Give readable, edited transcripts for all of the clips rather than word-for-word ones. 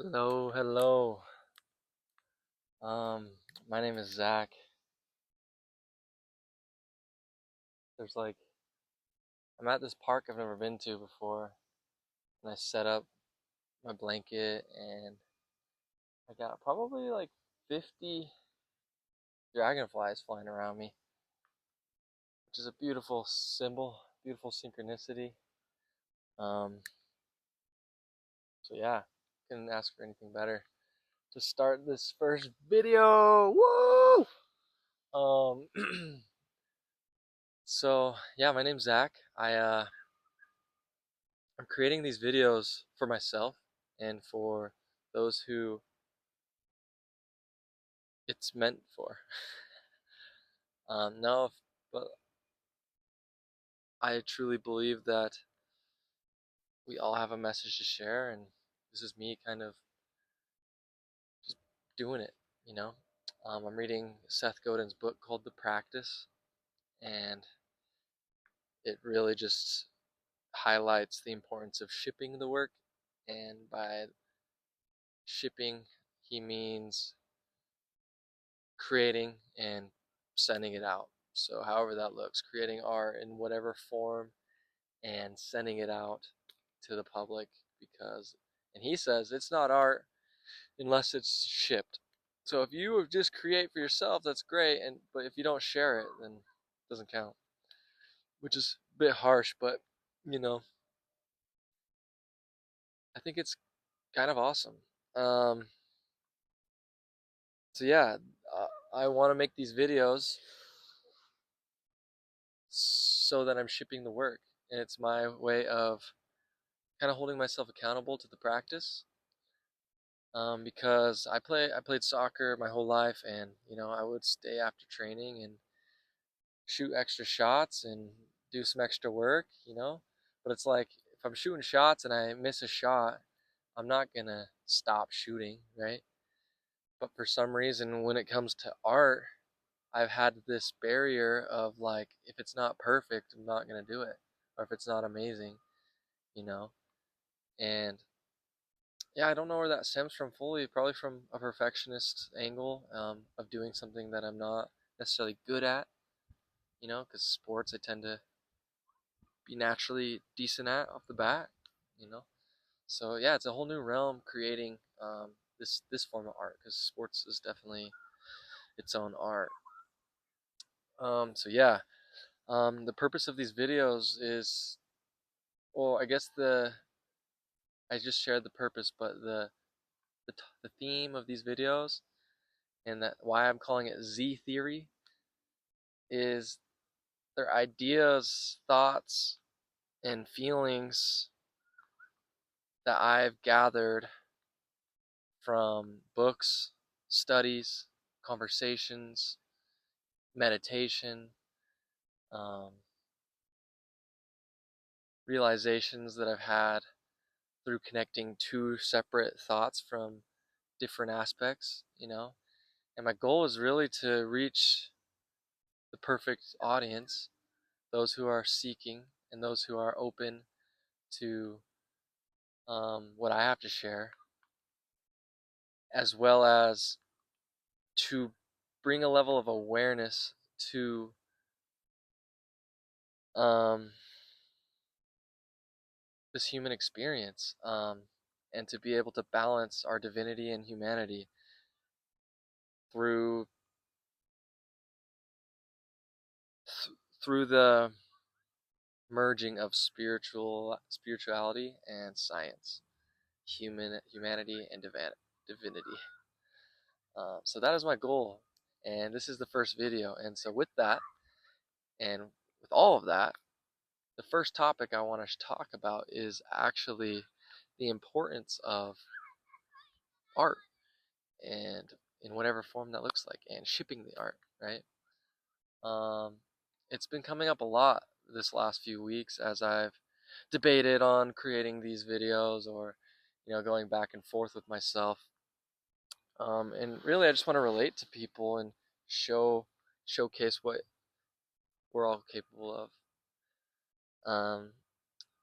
Hello, hello. Um, my name is Zach. There's like I'm at this park I've never been to before, and I set up my blanket, and I got probably like 50 dragonflies flying around me, which is a beautiful symbol, beautiful synchronicity. Um, so yeah, couldn't ask for anything better to start this first video. Woo! Um, so yeah, my name's Zach. I'm creating these videos for myself and for those who it's meant for. No, but I truly believe that we all have a message to share, and this is me kind of just doing it, you know. I'm reading Seth Godin's book called The Practice, and it really just highlights the importance of shipping the work. And by shipping, he means creating and sending it out. So, however that looks, creating art in whatever form and sending it out to the public because, and he says it's not art unless it's shipped. So, if you just create for yourself, that's great, but if you don't share it, then it doesn't count, which is a bit harsh, but you know, I think it's kind of awesome. Um, so, yeah, I want to make these videos so that I'm shipping the work. And it's my way of kind of holding myself accountable to the practice. Because I played soccer my whole life, and I would stay after training and shoot extra shots and do some extra work. But it's like if I'm shooting shots and I miss a shot, I'm not gonna stop shooting, right? But for some reason, when it comes to art, I've had this barrier of like, if it's not perfect, I'm not gonna do it, or if it's not amazing, you know. And yeah, I don't know where that stems from fully. Probably from a perfectionist angle, of doing something that I'm not necessarily good at, because sports I tend to be naturally decent at off the bat. So yeah, it's a whole new realm creating this form of art because sports is definitely its own art. So yeah, the purpose of these videos is, well, I guess I just shared the purpose, but the theme of these videos and that why I'm calling it Z theory is their ideas, thoughts, and feelings that I've gathered from books, studies, conversations, meditation, um, realizations that I've had through connecting two separate thoughts from different aspects. And my goal is really to reach the perfect audience, those who are seeking and those who are open to what I have to share, as well as to bring a level of awareness to um, this human experience, and to be able to balance our divinity and humanity through through the merging of spirituality and science, humanity and divinity. So that is my goal, and this is the first video. And so with that, and with all of that, the first topic I want to talk about is actually the importance of art, and in whatever form that looks like, and shipping the art, right? Um, it's been coming up a lot this last few weeks as I've debated on creating these videos, or going back and forth with myself. And really, I just want to relate to people and showcase what we're all capable of. Um,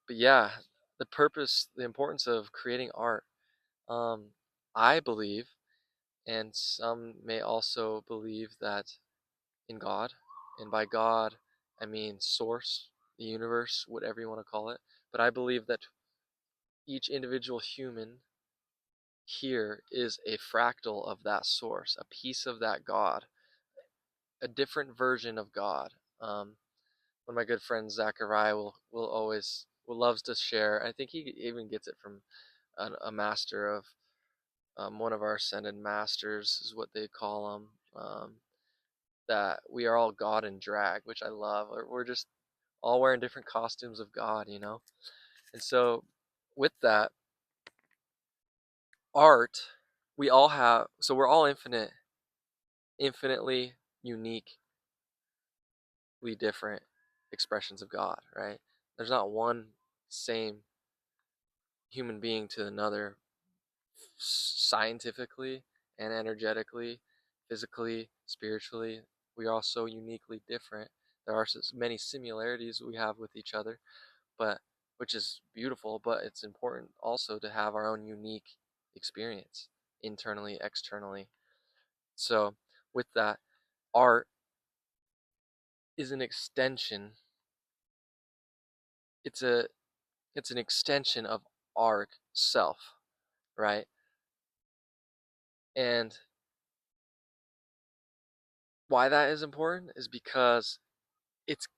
but yeah, the importance of creating art. Um, I believe, and some may also believe that in God, and by God I mean source, the universe, whatever you want to call it. But I believe that each individual human here is a fractal of that source, a piece of that God, a different version of God. One of my good friends, Zachariah, will loves to share. I think he even gets it from a master of one of our ascended masters, is what they call them. That we are all God in drag, which I love. We're just all wearing different costumes of God, you know? And so, with that, art, we're all infinitely uniquely different expressions of God, right? There's not one same human being to another scientifically and energetically, physically, spiritually. We are all so uniquely different. There are many similarities we have with each other, but which is beautiful, but it's important also to have our own unique experience internally, externally. So, with that, art is an extension. It's a it's an extension of our self, right? And why that is important is because it's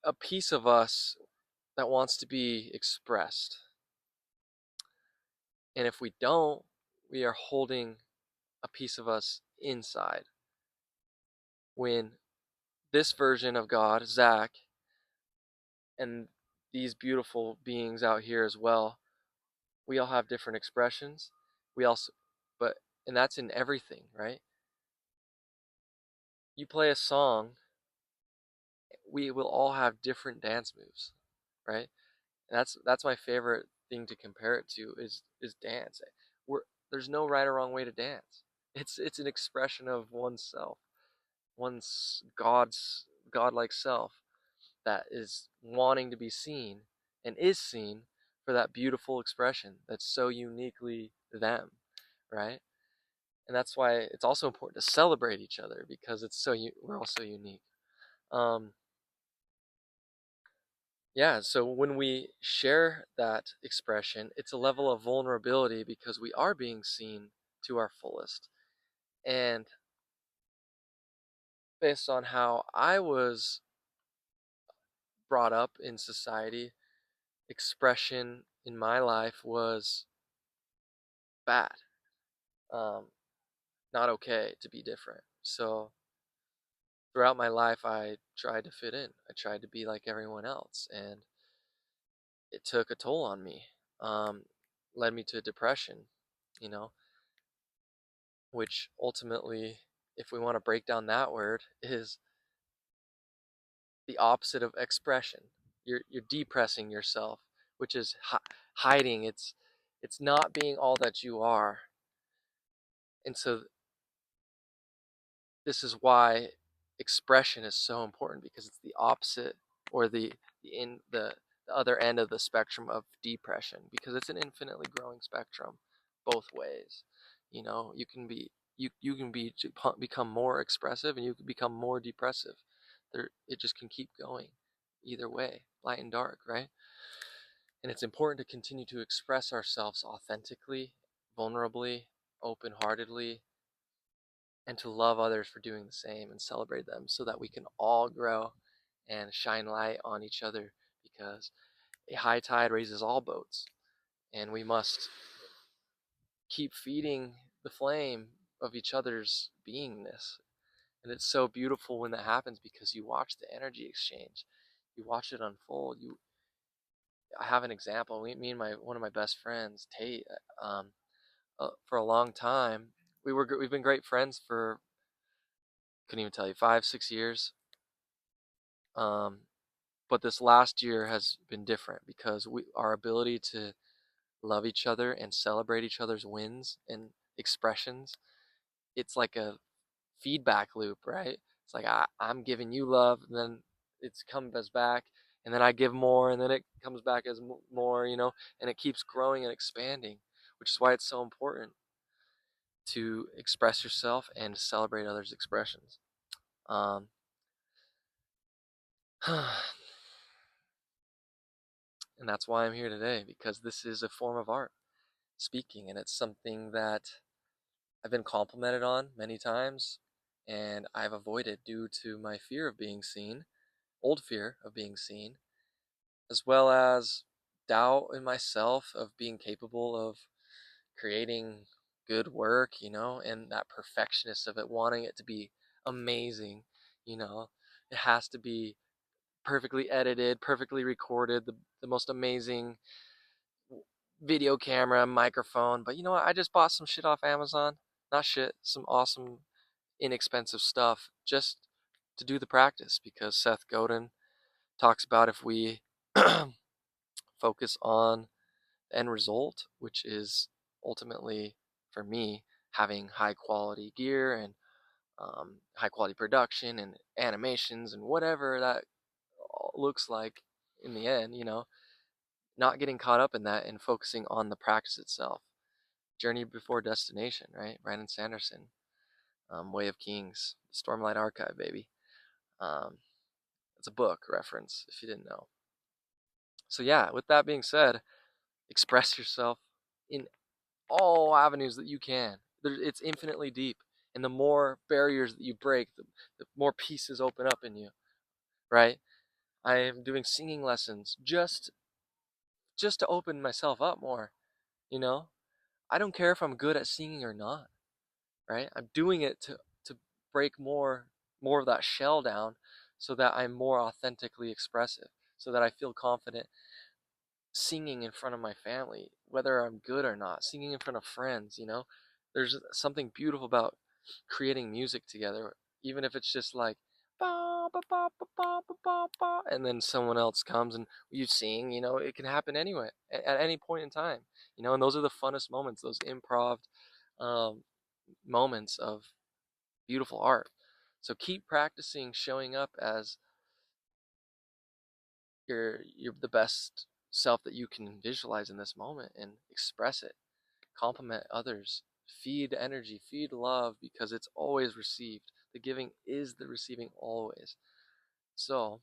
a piece of us that wants to be expressed. And if we don't, we are holding a piece of us inside. When this version of God, Zach, and these beautiful beings out here as well, we all have different expressions. We also, but, and that's in everything, right? You play a song, we will all have different dance moves, right? And that's my favorite thing to compare it to is dance. We're, there's no right or wrong way to dance. It's an expression of oneself, one's godlike self that is wanting to be seen and is seen for that beautiful expression that's so uniquely them, right? And that's why it's also important to celebrate each other because we're all so unique. Um, yeah, so when we share that expression, it's a level of vulnerability because we are being seen to our fullest. And based on how I was brought up in society, expression in my life was bad. Um, Not okay to be different. So throughout my life, I tried to fit in. I tried to be like everyone else, and it took a toll on me. Um, Led me to depression, you know, which ultimately, if we want to break down that word, is the opposite of expression. You're depressing yourself, which is hiding. It's not being all that you are. And so this is why expression is so important because it's the opposite or the other end of the spectrum of depression because it's an infinitely growing spectrum both ways. You know, you can become more expressive and you can become more depressive. It just can keep going either way, light and dark, right? And it's important to continue to express ourselves authentically, vulnerably, open-heartedly, and to love others for doing the same and celebrate them so that we can all grow and shine light on each other because a high tide raises all boats and we must keep feeding the flame of each other's beingness. And it's so beautiful when that happens because you watch the energy exchange, you watch it unfold. I have an example. Me and my one of my best friends, Tate, for a long time, we've been great friends for, couldn't even tell you, 5 6 years. um, but this last year has been different because our ability to love each other and celebrate each other's wins and expressions, it's like a feedback loop, right? It's like I'm giving you love, and then it's comes back, and then I give more, and then it comes back as more, you know, and it keeps growing and expanding, which is why it's so important. to express yourself and celebrate others' expressions. Um, and that's why I'm here today, because this is a form of art, speaking, and it's something that I've been complimented on many times, and I've avoided due to my fear of being seen, old fear of being seen, as well as doubt in myself of being capable of creating good work, and that perfectionist of it, wanting it to be amazing, you know. It has to be perfectly edited, perfectly recorded, the most amazing video camera, microphone. But you know what? I just bought some shit off Amazon. Not shit, some awesome, inexpensive stuff just to do the practice, because Seth Godin talks about if we focus on the end result, which is ultimately, for me, having high quality gear and high quality production and animations and whatever that looks like in the end, not getting caught up in that and focusing on the practice itself. Journey before destination, right? Brandon Sanderson, Way of Kings, Stormlight Archive, baby. Um, it's a book reference if you didn't know. So yeah, with that being said, express yourself in all avenues that you can. It's infinitely deep, and the more barriers that you break, the more pieces open up in you, right? I am doing singing lessons just to open myself up more, you know? I don't care if I'm good at singing or not, right? I'm doing it to break more of that shell down so that I'm more authentically expressive, so that I feel confident singing in front of my family, whether I'm good or not, singing in front of friends, There's something beautiful about creating music together, even if it's just like ba, ba, ba, ba, ba, ba, ba, ba, and then someone else comes and you sing, it can happen anyway, at any point in time, and those are the funnest moments, those improv um, moments of beautiful art. So keep practicing showing up as you're the best self that you can visualize in this moment, and express it. Compliment others. Feed energy, feed love, because it's always received. The giving is the receiving always. So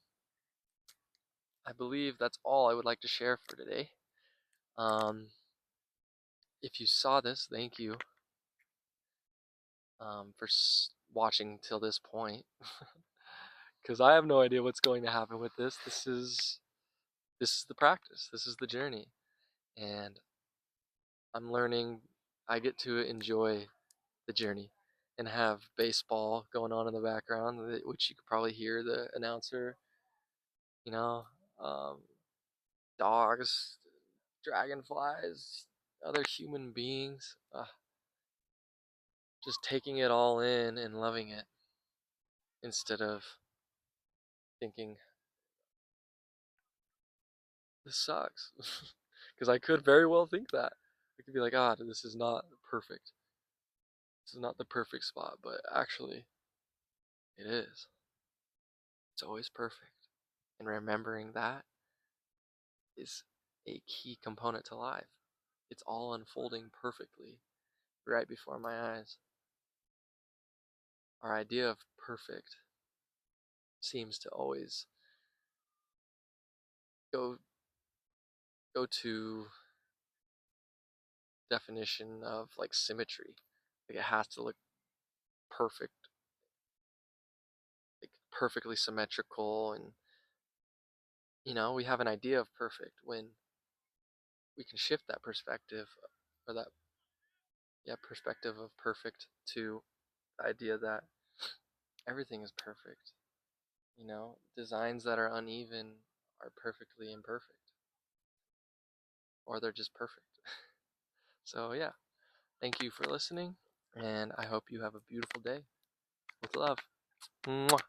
I believe that's all I would like to share for today. Um, if you saw this, thank you for watching till this point, because I have no idea what's going to happen with this. This is the practice. This is the journey, and I'm learning. I get to enjoy the journey and have baseball going on in the background, which you could probably hear the announcer, you know, um, dogs, dragonflies, other human beings, just taking it all in and loving it instead of thinking, this sucks. Because I could very well think that. I could be like, this is not perfect. This is not the perfect spot, but actually, it is. It's always perfect. And remembering that is a key component to life. It's all unfolding perfectly right before my eyes. Our idea of perfect seems to always go to definition of like symmetry. Like it has to look perfect, like perfectly symmetrical, and we have an idea of perfect when we can shift that perspective, or that perspective of perfect, to the idea that everything is perfect. Designs that are uneven are perfectly imperfect, or they're just perfect. So yeah, thank you for listening, and I hope you have a beautiful day. With love. Mwah.